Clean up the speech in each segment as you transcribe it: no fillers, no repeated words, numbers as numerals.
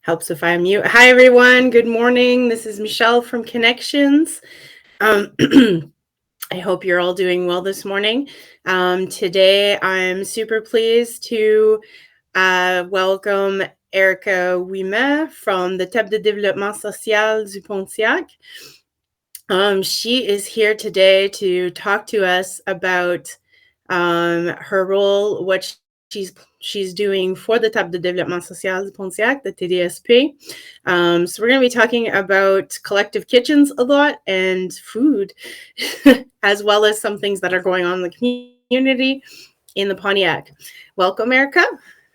Helps if I mute. Hi, everyone. Good morning. This is Michèle from Connections. I hope you're all doing well this morning. Today, I'm super pleased to welcome Erica Ouimet from the Table de développement social du Pontiac. She is here today to talk to us about her role, what she's doing for the Table de développement social du Pontiac, the TDSP. So we're going to be talking about collective kitchens a lot and food, as well as some things that are going on in the community in the Pontiac. Welcome, Erica.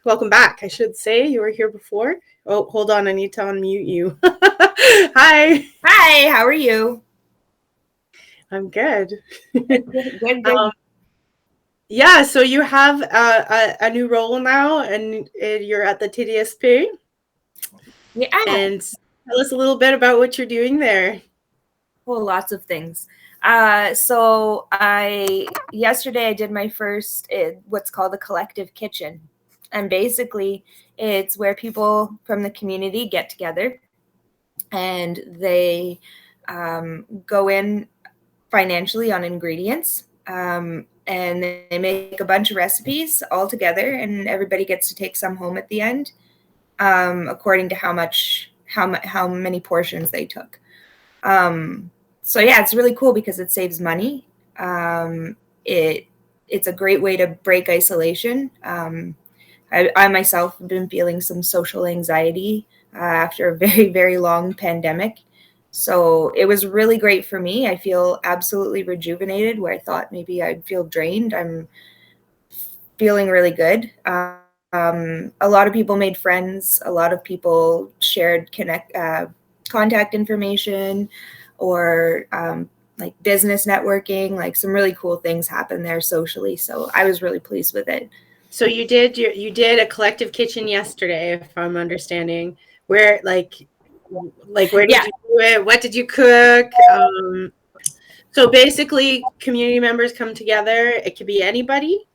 Welcome back, I should say. You were here before. Oh, hold on. I need to unmute you. Hi. Hi, how are you? I'm good. Good. Yeah, so you have a new role now, and you're at the TDSP. Yeah. And tell us a little bit about what you're doing there. Well, lots of things. So yesterday I did my first what's called a collective kitchen, and basically it's where people from the community get together, and they go in financially on ingredients, and they make a bunch of recipes all together, and everybody gets to take some home at the end, according to how many portions they took. So yeah, it's really cool because it saves money. It's a great way to break isolation. I myself have been feeling some social anxiety after a very, very long pandemic. So it was really great for me. I feel absolutely rejuvenated where I thought maybe I'd feel drained. I'm feeling really good. A lot of people made friends. A lot of people shared contact information, or like business networking. Like some really cool things happened there socially. So I was really pleased with it. So you did a collective kitchen yesterday, if I'm understanding. Where where did Yeah. you do it? What did you cook? So basically, community members come together. It could be anybody.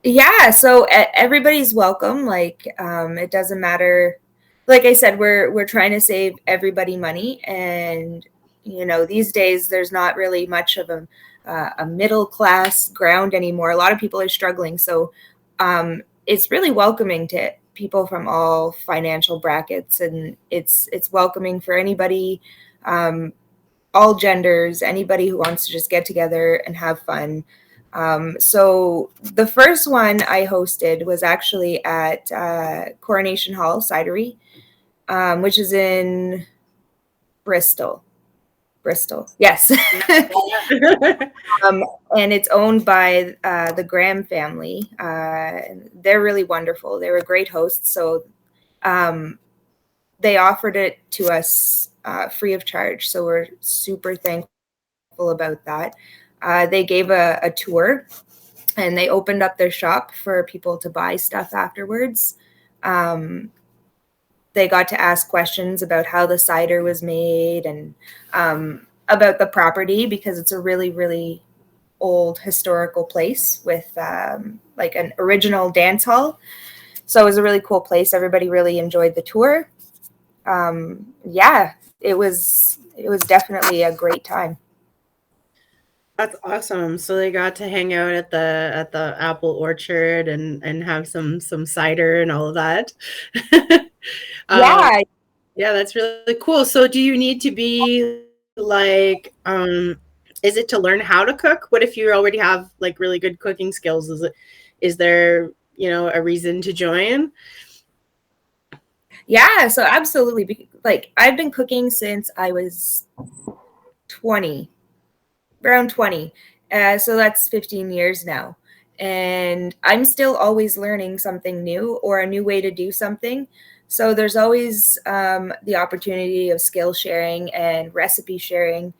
Yeah, so everybody's welcome. Like, it doesn't matter. Like I said, we're trying to save everybody money, and these days there's not really much of a middle class ground anymore. A lot of people are struggling, so it's really welcoming to people from all financial brackets, and it's welcoming for anybody, all genders, anybody who wants to just get together and have fun. So the first one I hosted was actually at Coronation Hall Cidery, which is in Bristol. Yes. And it's owned by the Graham family. They're really wonderful. They were great hosts. So they offered it to us free of charge. So we're super thankful about that. They gave a tour, and they opened up their shop for people to buy stuff afterwards. They got to ask questions about how the cider was made, and about the property, because it's a really, really old historical place with like an original dance hall. So it was a really cool place. Everybody really enjoyed the tour. Yeah, it was definitely a great time. That's awesome. So they got to hang out at the apple orchard and have some cider and all of that. Yeah. Yeah, that's really cool. So do you need to be like is it to learn how to cook? What if you already have like really good cooking skills? Is there, a reason to join? Yeah, so absolutely. Like I've been cooking since I was 20, around 20. So that's 15 years now. And I'm still always learning something new or a new way to do something. So there's always the opportunity of skill sharing and recipe sharing.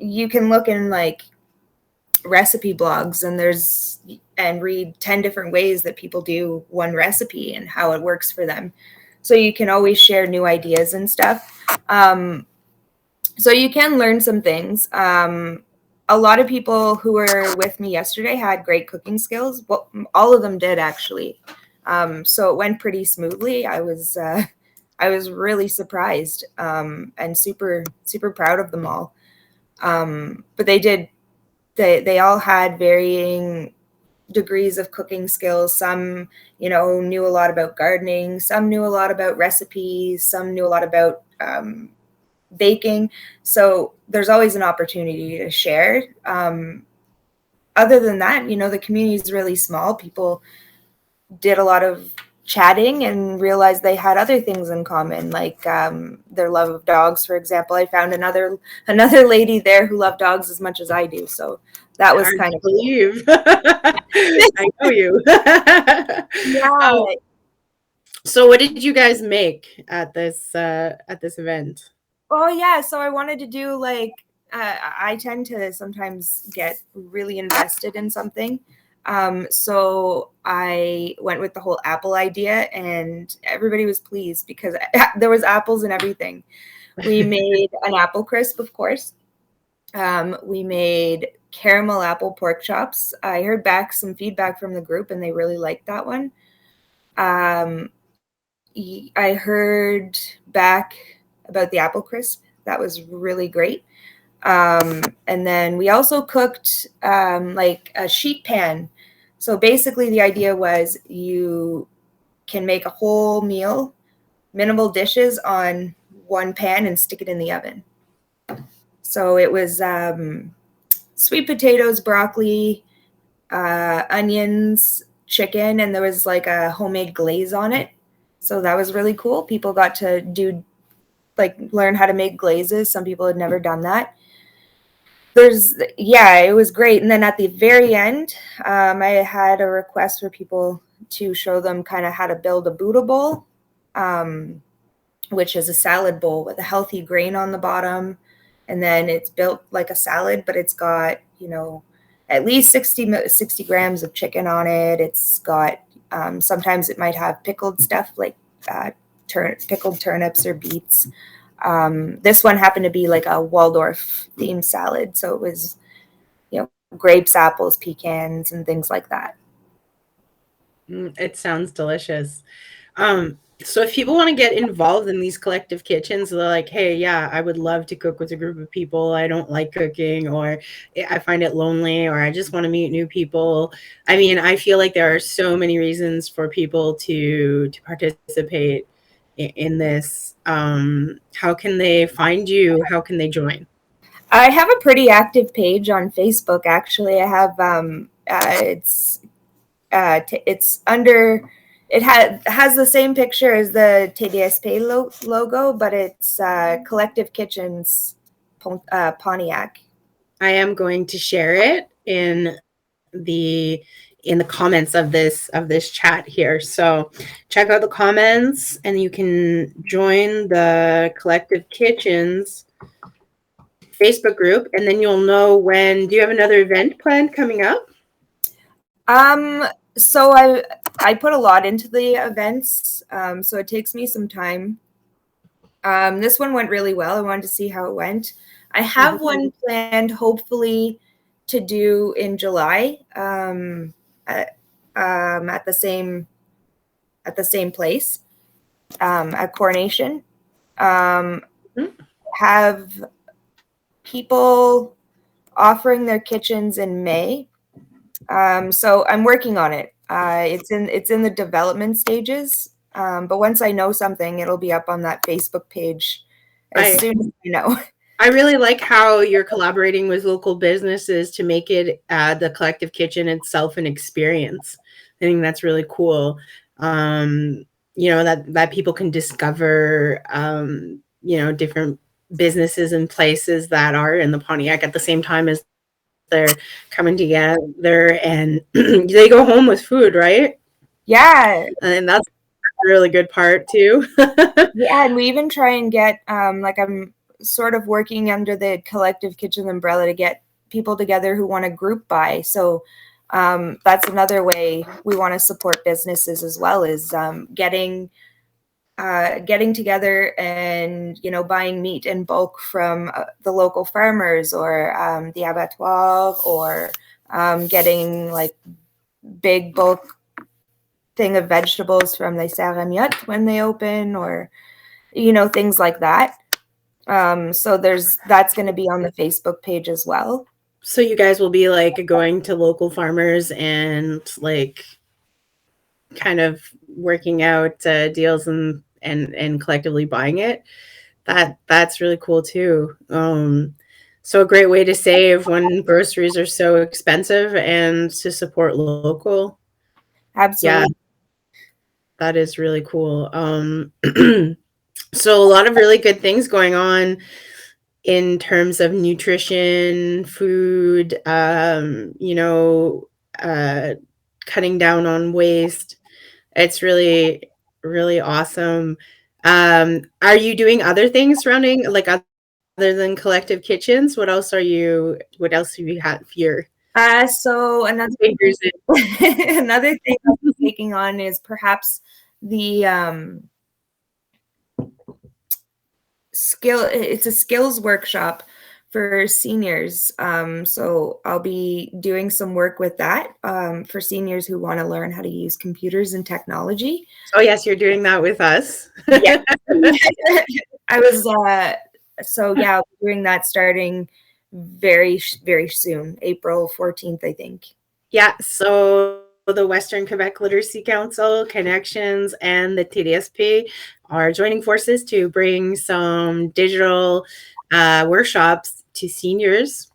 You can look in like recipe blogs, and read 10 different ways that people do one recipe and how it works for them. So you can always share new ideas and stuff. So you can learn some things. A lot of people who were with me yesterday had great cooking skills. Well, all of them did actually. So it went pretty smoothly. I was really surprised, and super proud of them all. But they all had varying degrees of cooking skills. Some, knew a lot about gardening. Some knew a lot about recipes. Some knew a lot about baking. So there's always an opportunity to share. Other than that, the community is really small. People did a lot of chatting and realized they had other things in common, like their love of dogs, for example. I found another lady there who loved dogs as much as I do. So that was kind of believe. I know you. yeah. So what did you guys make at this event? Oh yeah, so I wanted to do like I tend to sometimes get really invested in something. So I went with the whole apple idea, and everybody was pleased because there was apples and everything. We made an apple crisp, of course. We made caramel apple pork chops. I heard back some feedback from the group, and they really liked that one. I heard back about the apple crisp. That was really great. And then we also cooked like a sheet pan. So basically, the idea was you can make a whole meal, minimal dishes on one pan, and stick it in the oven. So it was sweet potatoes, broccoli, onions, chicken, and there was like a homemade glaze on it. So that was really cool. People got to learn how to make glazes. Some people had never done that. It was great. And then at the very end, I had a request for people to show them kind of how to build a Buddha bowl, which is a salad bowl with a healthy grain on the bottom. And then it's built like a salad, but it's got, at least 60 grams of chicken on it. It's got, sometimes it might have pickled stuff like pickled turnips or beets. This one happened to be like a Waldorf themed salad. So it was, grapes, apples, pecans, and things like that. It sounds delicious. So if people want to get involved in these collective kitchens, they're like, hey, yeah, I would love to cook with a group of people. I don't like cooking, or I find it lonely, or I just want to meet new people. I mean, I feel like there are so many reasons for people to participate in this. How can they find you? How can they join? I have a pretty active page on Facebook, actually. I have it's under, it has the same picture as the TDSP logo, but it's Collective Kitchens Pontiac. I am going to share it in the comments of this chat here. So check out the comments, and you can join the Collective Kitchens Facebook group, and then you'll know when. Do you have another event planned coming up? So I put a lot into the events, so it takes me some time. This one went really well. I wanted to see how it went. I have one planned, hopefully, to do in July, at the same place, at Coronation. Have people offering their kitchens in May. So I'm working on it. It's in the development stages. But once I know something, it'll be up on that Facebook page as soon as I know. I really like how you're collaborating with local businesses to make it the Collective Kitchen itself an experience. I think that's really cool. That people can discover, different businesses and places that are in the Pontiac at the same time as they're coming together, and they go home with food, right? Yeah. And that's a really good part too. Yeah, and we even try and get, I'm sort of working under the Collective Kitchen umbrella to get people together who want to group buy. So that's another way we want to support businesses as well, is getting together and, buying meat in bulk from the local farmers or the abattoir, or getting like big bulk thing of vegetables from Les Saramiottes when they open, or things like that. So that's going to be on the Facebook page as well. So you guys will be like going to local farmers and like kind of working out deals and collectively buying it. That's really cool too. So a great way to save when groceries are so expensive and to support local. Yeah, Absolutely. that is really cool. So a lot of really good things going on in terms of nutrition, food, uh, cutting down on waste. It's really, really awesome. Are you doing other things surrounding, like other than collective kitchens? What else have you had for your So another fingers in? another thing I'll be taking on is perhaps the it's a skills workshop for seniors. So I'll be doing some work with that for seniors who want to learn how to use computers and technology. Oh, yes, you're doing that with us. Yeah. I was so yeah, I'll be doing that starting very, very soon, April 14th, I think. Yeah, so the Western Quebec Literacy Council, Connections, and the TDSP are joining forces to bring some digital workshops to seniors.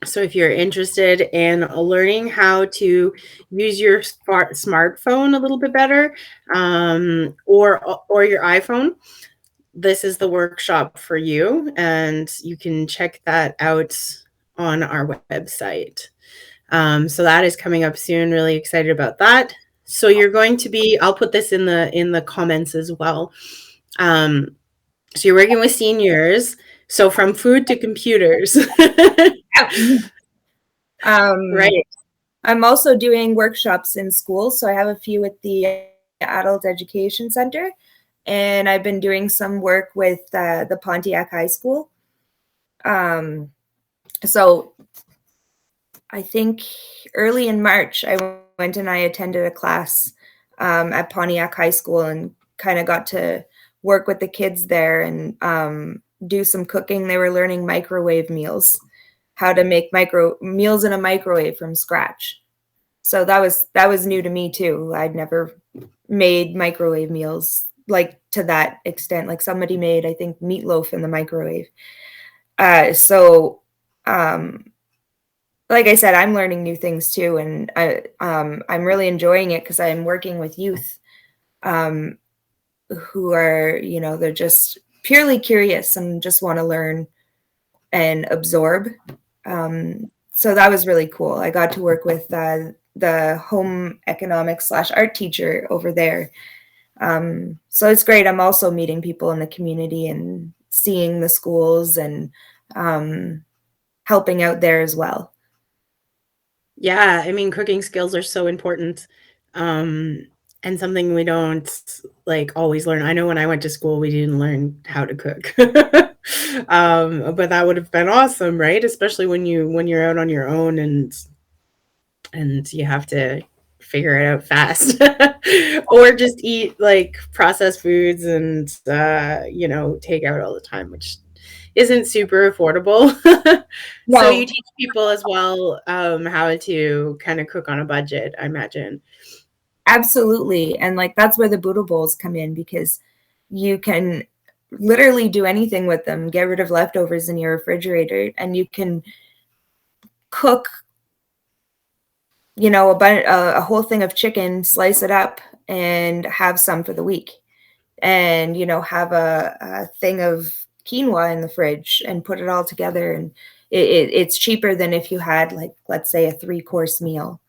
So if you're interested in learning how to use your smartphone a little bit better, or your iPhone, this is the workshop for you, and you can check that out on our website. So that is coming up soon. Really excited about that. So you're going to be, I'll put this in the comments as well. So you're working with seniors. So from food to computers. Right. I'm also doing workshops in school. So I have a few at the Adult Education Center, and I've been doing some work with the Pontiac High School. So I think early in March, I went and I attended a class at Pontiac High School and kind of got to work with the kids there and do some cooking. They were learning microwave meals, how to make meals in a microwave from scratch. So that was new to me too. I'd never made microwave meals like to that extent. Like somebody made, I think, meatloaf in the microwave. So like I said, I'm learning new things too, and I'm really enjoying it because I'm working with youth who are, they're just purely curious and just want to learn and absorb. So that was really cool. I got to work with the home economics / art teacher over there. So it's great. I'm also meeting people in the community and seeing the schools and helping out there as well. Yeah, I mean, cooking skills are so important, and something we don't like always learn. I know when I went to school, we didn't learn how to cook, but that would have been awesome, right? Especially when you're out on your own and you have to figure it out fast, or just eat like processed foods and take out all the time, which isn't super affordable. So No, you teach people as well how to kind of cook on a budget, I imagine. absolutely. And like that's where the Buddha bowls come in, because you can literally do anything with them. Get rid of leftovers in your refrigerator and you can cook, a whole thing of chicken, slice it up and have some for the week. And, have a thing of quinoa in the fridge and put it all together. And it's cheaper than if you had, like, let's say, a 3-course meal.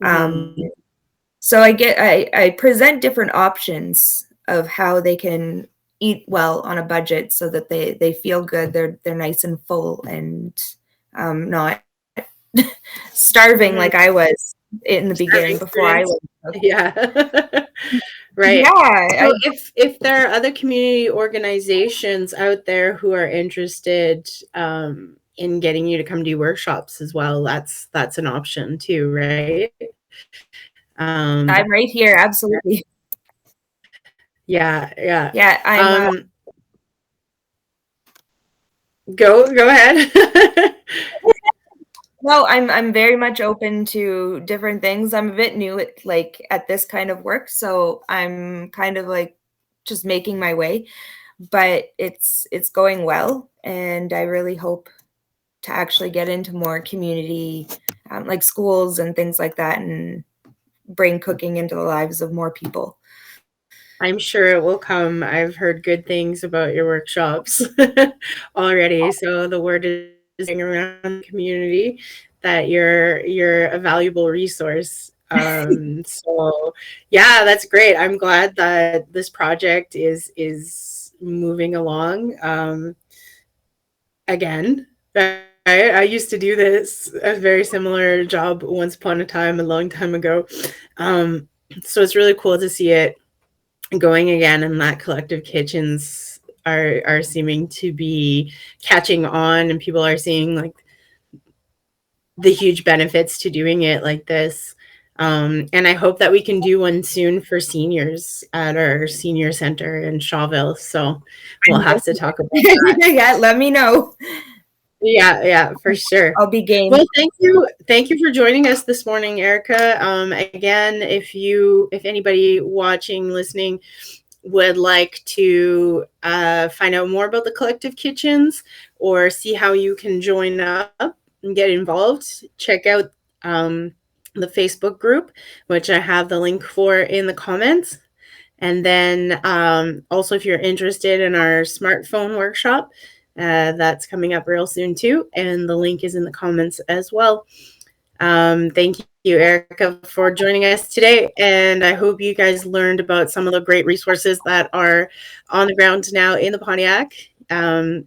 Mm-hmm. So I present different options of how they can eat well on a budget so that they feel good. They're nice and full and not starving Mm-hmm. like I was in the beginning Starving before I students. was. Yeah. Right. Yeah, So if there are other community organizations out there who are interested in getting you to come do workshops as well, that's an option too, right? I'm right here. Absolutely. Yeah. Yeah, I'm. Go ahead. No, I'm very much open to different things. I'm a bit new at this kind of work, so I'm kind of like just making my way, but it's going well, and I really hope to actually get into more community, like schools and things like that, and bring cooking into the lives of more people. I'm sure it will come. I've heard good things about your workshops already. So the word is going around the community that you're a valuable resource. So yeah, that's great. I'm glad that this project is moving along. Again, right? I used to do this a very similar job once upon a time, a long time ago. So it's really cool to see it going again, and that collective kitchens are seeming to be catching on, and people are seeing like the huge benefits to doing it like this. And I hope that we can do one soon for seniors at our senior center in Shawville. So we'll have to talk about that. Yeah, let me know. Yeah, for sure. I'll be game. Well, thank you for joining us this morning, Erica. Again, if anybody watching, listening would like to find out more about the collective kitchens or see how you can join up and get involved, check out the Facebook group, which I have the link for in the comments. And then also, if you're interested in our smartphone workshop, that's coming up real soon too. And the link is in the comments as well. Thank you, Erica, for joining us today. And I hope you guys learned about some of the great resources that are on the ground now in the Pontiac. And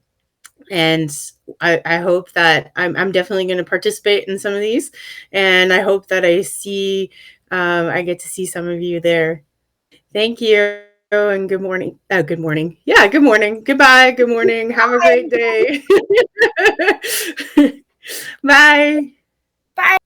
I hope that I'm definitely going to participate in some of these. And I hope that I get to see some of you there. Thank you and good morning. Good morning. Yeah, good morning. Goodbye. Good morning. Have a great day. Bye. Bye.